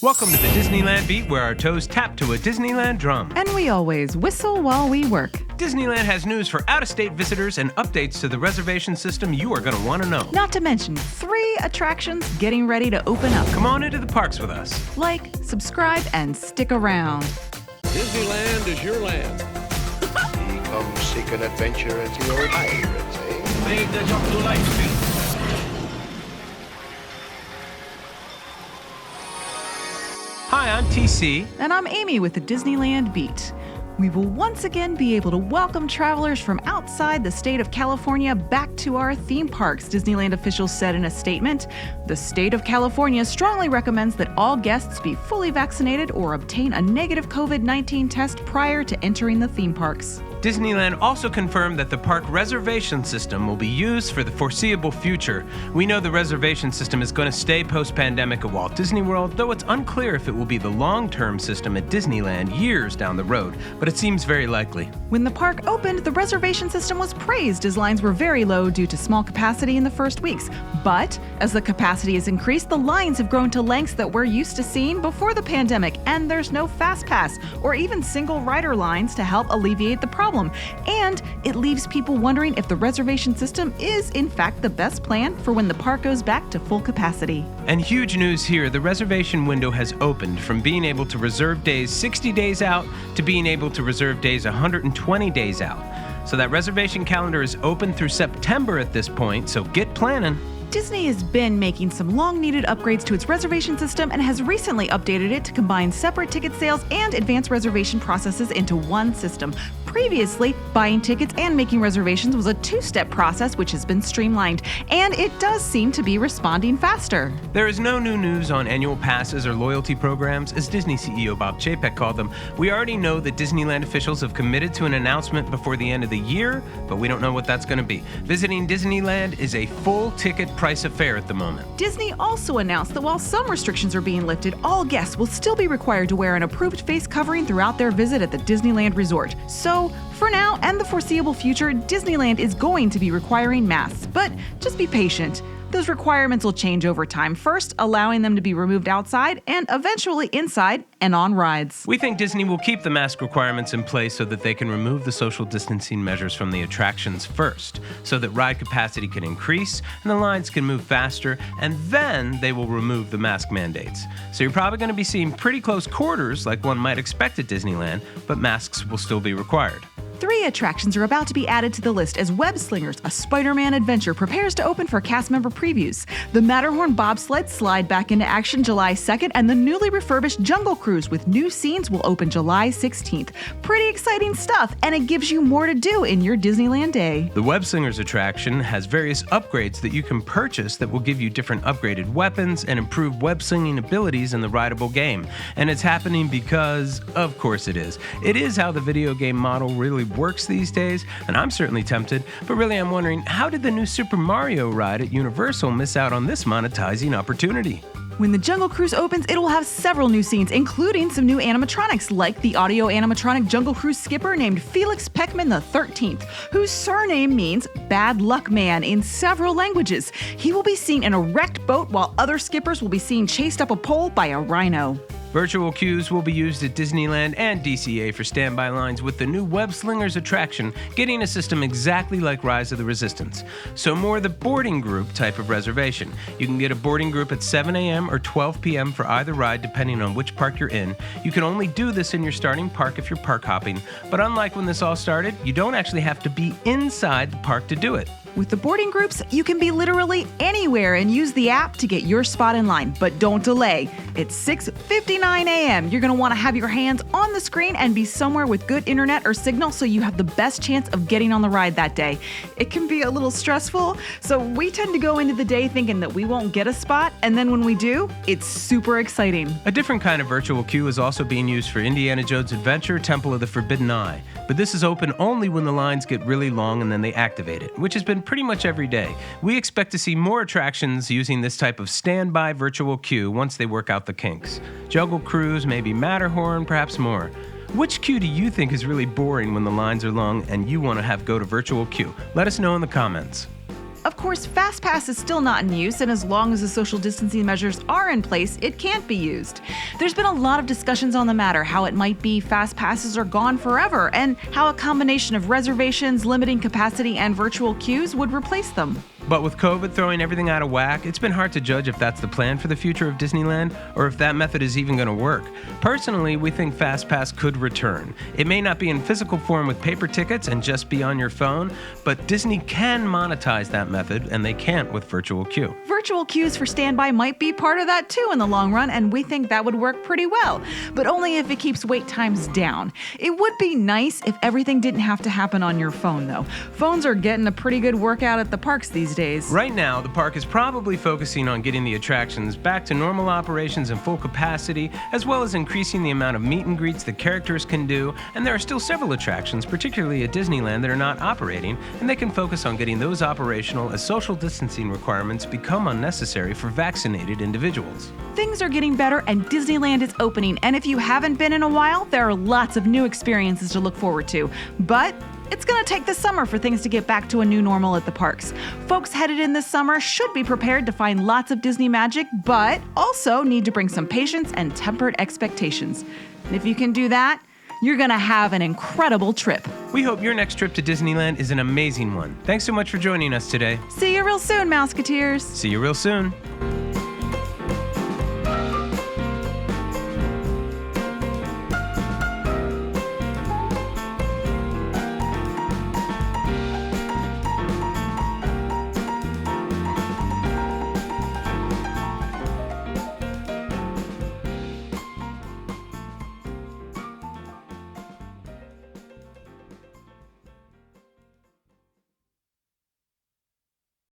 Welcome to the Disneyland Beat, where our toes tap to a Disneyland drum. And we always whistle while we work. Disneyland has news for out-of-state visitors and updates to the reservation system you are going to want to know. Not to mention 3 attractions getting ready to open up. Come on into the parks with us. Like, subscribe, and stick around. Disneyland is your land. Come seek an adventure into your pirates, eh? Made the jump to life. Hi, I'm TC. And I'm Amy with the Disneyland Beat. We will once again be able to welcome travelers from outside the state of California back to our theme parks, Disneyland officials said in a statement. The state of California strongly recommends that all guests be fully vaccinated or obtain a negative COVID-19 test prior to entering the theme parks. Disneyland also confirmed that the park reservation system will be used for the foreseeable future. We know the reservation system is going to stay post-pandemic at Walt Disney World, though it's unclear if it will be the long-term system at Disneyland years down the road, but it seems very likely. When the park opened, the reservation system was praised as lines were very low due to small capacity in the first weeks. But as the capacity has increased, the lines have grown to lengths that we're used to seeing before the pandemic, and there's no Fastpass or even single rider lines to help alleviate the problem. And it leaves people wondering if the reservation system is, in fact, the best plan for when the park goes back to full capacity. And huge news here, the reservation window has opened from being able to reserve days 60 days out to being able to reserve days 120 days out. So that reservation calendar is open through September at this point, so get planning. Disney has been making some long-needed upgrades to its reservation system and has recently updated it to combine separate ticket sales and advanced reservation processes into one system. Previously, buying tickets and making reservations was a 2-step process which has been streamlined, and it does seem to be responding faster. There is no new news on annual passes or loyalty programs, as Disney CEO Bob Chapek called them. We already know that Disneyland officials have committed to an announcement before the end of the year, but we don't know what that's going to be. Visiting Disneyland is a full ticket price affair at the moment. Disney also announced that while some restrictions are being lifted, all guests will still be required to wear an approved face covering throughout their visit at the Disneyland Resort. So, for now and the foreseeable future, Disneyland is going to be requiring masks, but just be patient. Those requirements will change over time, first allowing them to be removed outside and eventually inside and on rides. We think Disney will keep the mask requirements in place so that they can remove the social distancing measures from the attractions first, so that ride capacity can increase and the lines can move faster, and then they will remove the mask mandates. So you're probably going to be seeing pretty close quarters like one might expect at Disneyland, but masks will still be required. 3 attractions are about to be added to the list as Web Slingers, a Spider-Man adventure, prepares to open for cast member previews. The Matterhorn bobsled slide back into action July 2nd, and the newly refurbished Jungle Cruise with new scenes will open July 16th. Pretty exciting stuff, and it gives you more to do in your Disneyland day. The Web Slingers attraction has various upgrades that you can purchase that will give you different upgraded weapons and improved web slinging abilities in the rideable game. And it's happening because, of course it is. It is how the video game model really works these days, and I'm certainly tempted, but really I'm wondering, how did the new Super Mario ride at Universal miss out on this monetizing opportunity? When the Jungle Cruise opens, it will have several new scenes, including some new animatronics, like the audio animatronic Jungle Cruise skipper named Felix Peckman XIII, whose surname means Bad Luck Man in several languages. He will be seen in a wrecked boat, while other skippers will be seen chased up a pole by a rhino. Virtual queues will be used at Disneyland and DCA for standby lines, with the new Web Slingers attraction getting a system exactly like Rise of the Resistance. So more the boarding group type of reservation. You can get a boarding group at 7 a.m. or 12 p.m. for either ride depending on which park you're in. You can only do this in your starting park if you're park hopping, but unlike when this all started, you don't actually have to be inside the park to do it. With the boarding groups, you can be literally anywhere and use the app to get your spot in line, but don't delay. It's 6:59 a.m. You're going to want to have your hands on the screen and be somewhere with good internet or signal so you have the best chance of getting on the ride that day. It can be a little stressful, so we tend to go into the day thinking that we won't get a spot, and then when we do, it's super exciting. A different kind of virtual queue is also being used for Indiana Jones Adventure, Temple of the Forbidden Eye, but this is open only when the lines get really long and then they activate it, which has been pretty much every day. We expect to see more attractions using this type of standby virtual queue once they work out the kinks. Jungle Cruise, maybe Matterhorn, perhaps more. Which queue do you think is really boring when the lines are long and you want to have go to virtual queue? Let us know in the comments. Of course, Fastpass is still not in use, and as long as the social distancing measures are in place, it can't be used. There's been a lot of discussions on the matter, how it might be Fastpasses are gone forever, and how a combination of reservations, limiting capacity, and virtual queues would replace them. But with COVID throwing everything out of whack, it's been hard to judge if that's the plan for the future of Disneyland or if that method is even going to work. Personally, we think Fastpass could return. It may not be in physical form with paper tickets and just be on your phone, but Disney can monetize that method, and they can't with virtual queue. Virtual queues for standby might be part of that too in the long run, and we think that would work pretty well, but only if it keeps wait times down. It would be nice if everything didn't have to happen on your phone, though. Phones are getting a pretty good workout at the parks these days. Right now, the park is probably focusing on getting the attractions back to normal operations and full capacity, as well as increasing the amount of meet and greets the characters can do, and there are still several attractions, particularly at Disneyland, that are not operating, and they can focus on getting those operational as social distancing requirements become unnecessary for vaccinated individuals. Things are getting better and Disneyland is opening, and if you haven't been in a while, there are lots of new experiences to look forward to. But it's going to take the summer for things to get back to a new normal at the parks. Folks headed in this summer should be prepared to find lots of Disney magic, but also need to bring some patience and tempered expectations. And if you can do that, you're going to have an incredible trip. We hope your next trip to Disneyland is an amazing one. Thanks so much for joining us today. See you real soon, Mouseketeers. See you real soon.